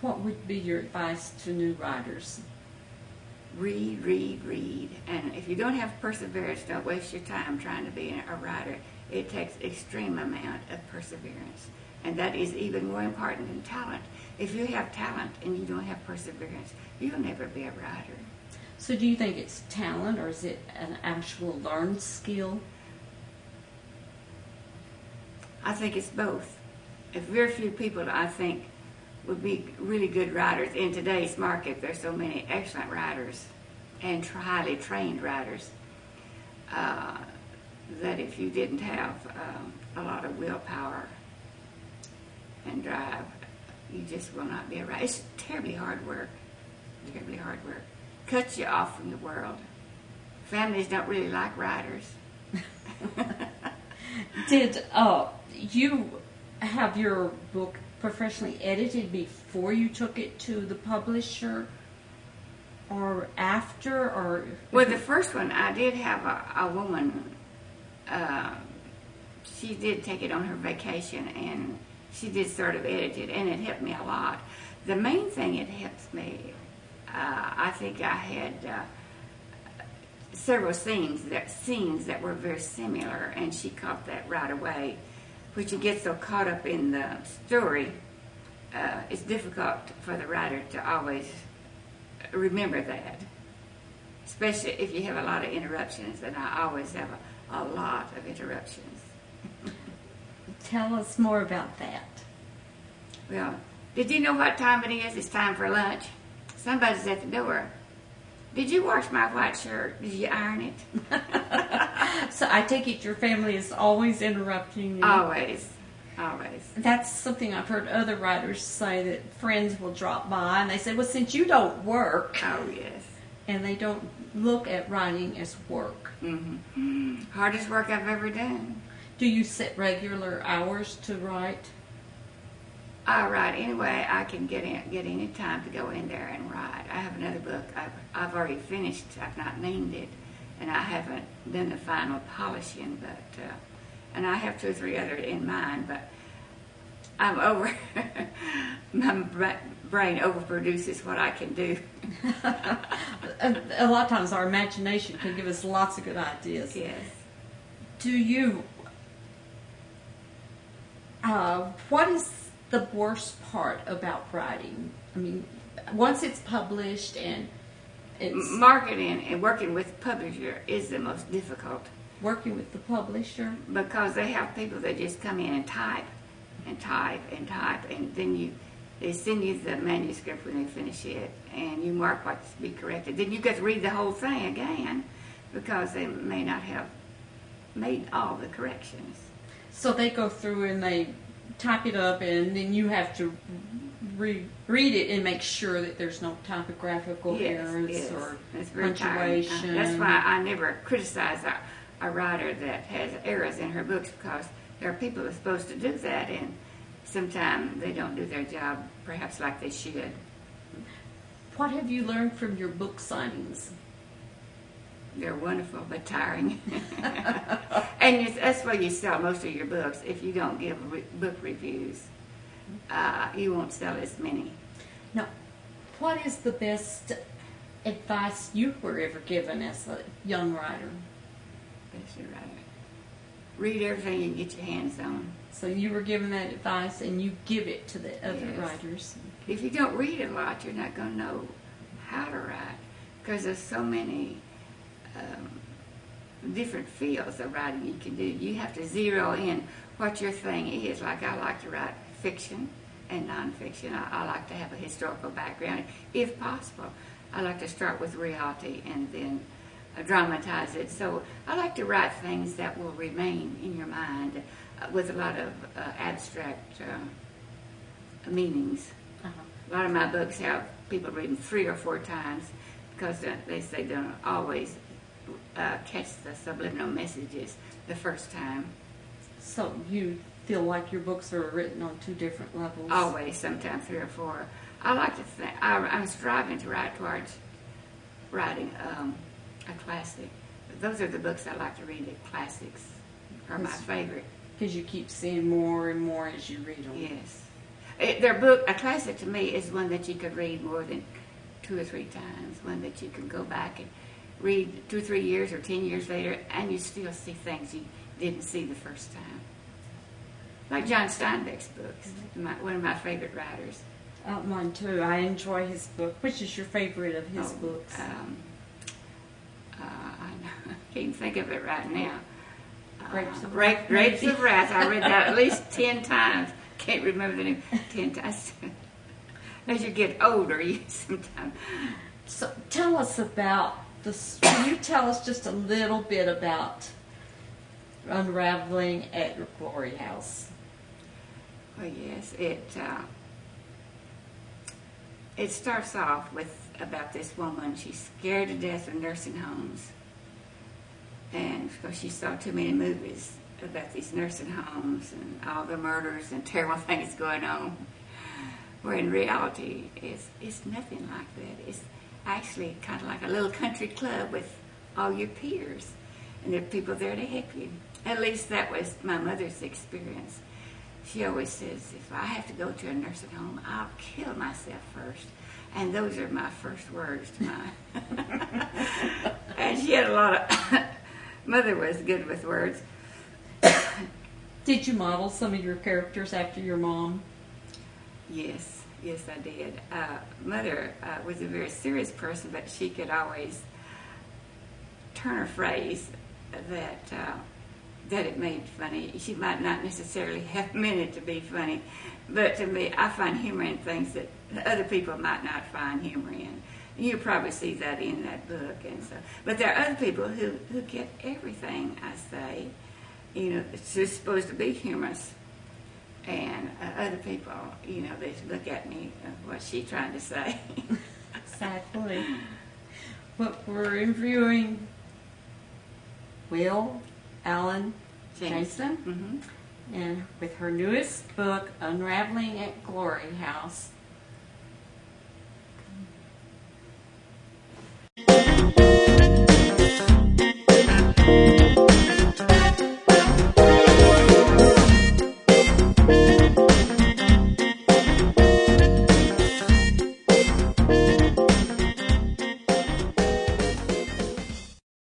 what would be your advice to new writers? Read, read, read. And if you don't have perseverance, don't waste your time trying to be a writer. It takes extreme amount of perseverance. And that is even more important than talent. If you have talent and you don't have perseverance, you'll never be a writer. So do you think it's talent, or is it an actual learned skill? I think it's both. If very few people, I think, would be really good writers. In today's market, there's so many excellent writers and highly trained writers that if you didn't have a lot of willpower and drive, you just will not be a writer. It's terribly hard work. Terribly hard work. Cuts you off from the world. Families don't really like writers. Did you have your book professionally edited before you took it to the publisher, or after, or? Well, the first one, I did have a woman, she did take it on her vacation, and she did sort of edit it, and it helped me a lot. The main thing it helps me, I think I had several scenes that were very similar, and she caught that right away. Which you get so caught up in the story, it's difficult for the writer to always remember that, especially if you have a lot of interruptions, and I always have a lot of interruptions. Tell us more about that. Well, did you know what time it is? It's time for lunch. Somebody's at the door. Did you wash my white shirt? Did you iron it? So I take it your family is always interrupting you. Always. Always. That's something I've heard other writers say, that friends will drop by and they say, well, since you don't work. Oh, yes. And they don't look at writing as work. Mm-hmm. Hardest work I've ever done. Do you set regular hours to write? I write any way I can get any time to go in there and write. I have another book I've already finished. I've not named it, and I haven't done the final polishing. But and I have 2 or 3 others in mind. But I'm over. My brain overproduces what I can do. A lot of times, our imagination can give us lots of good ideas. Yes. Do you? What is the worst part about writing? I mean, once it's published and it's... Marketing and working with the publisher is the most difficult. Working with the publisher? Because they have people that just come in and type, and type, and type, and then they send you the manuscript when they finish it, and you mark what's to be corrected. Then you get to read the whole thing again, because they may not have made all the corrections. So they go through and they type it up, and then you have to read it and make sure that there's no typographical errors or punctuation. That's why I never criticize a writer that has errors in her books, because there are people that are supposed to do that, and sometimes they don't do their job perhaps like they should. What have you learned from your book signings? They're wonderful, but tiring. And that's why you sell most of your books. If you don't give book reviews, you won't sell as many. Now, what is the best advice you were ever given as a young writer? Best writer. Read everything you can get your hands on. So you were given that advice, and you give it to the other writers. If you don't read a lot, you're not going to know how to write, because there's so many different fields of writing you can do. You have to zero in what your thing is. Like, I like to write fiction and nonfiction. I like to have a historical background, if possible. I like to start with reality and then dramatize it. So I like to write things that will remain in your mind with a lot of abstract meanings. A lot of my books have people read them 3 or 4 times, because they say they don't always catch the subliminal messages the first time. So you feel like your books are written on 2 different levels? Always, sometimes 3 or 4. I like to think, I'm striving to write towards writing a classic. Those are the books I like to read. The classics are my favorite. Because you keep seeing more and more as you read them. Yes. Their book, a classic to me, is one that you could read more than 2 or 3 times, one that you can go back and read 2 or 3 years or 10 years later, and you still see things you didn't see the first time. Like John Steinbeck's books, one of my favorite writers. Mine too. I enjoy his book. Which is your favorite of his books? I can't think of it right now. Grapes of Wrath. I read that at least 10 times. Can't remember the name. 10 times. As you get older, you sometimes. So tell us about this. Can you tell us just a little bit about Unraveling at Glory House? Well, yes, it starts off with about this woman. She's scared to death of nursing homes. And of course, she saw too many movies about these nursing homes and all the murders and terrible things going on. Where in reality, it's nothing like that. It's actually kind of like a little country club with all your peers. And there are people there to help you. At least that was my mother's experience. She always says, if I have to go to a nursing home, I'll kill myself first. And those are my first words to mine. And she had a lot of... Mother was good with words. Did you model some of your characters after your mom? Yes, I did. Mother was a very serious person, but she could always turn a phrase that it made funny. She might not necessarily have meant it to be funny, but to me, I find humor in things that other people might not find humor in. You probably see that in that book, and so. But there are other people who get everything I say. It's just supposed to be humorous, and other people, they look at me. What's she trying to say? Exactly. But we're interviewing Will-Allen Jameson, Mm-hmm. and with her newest book, Unraveling at Glory House.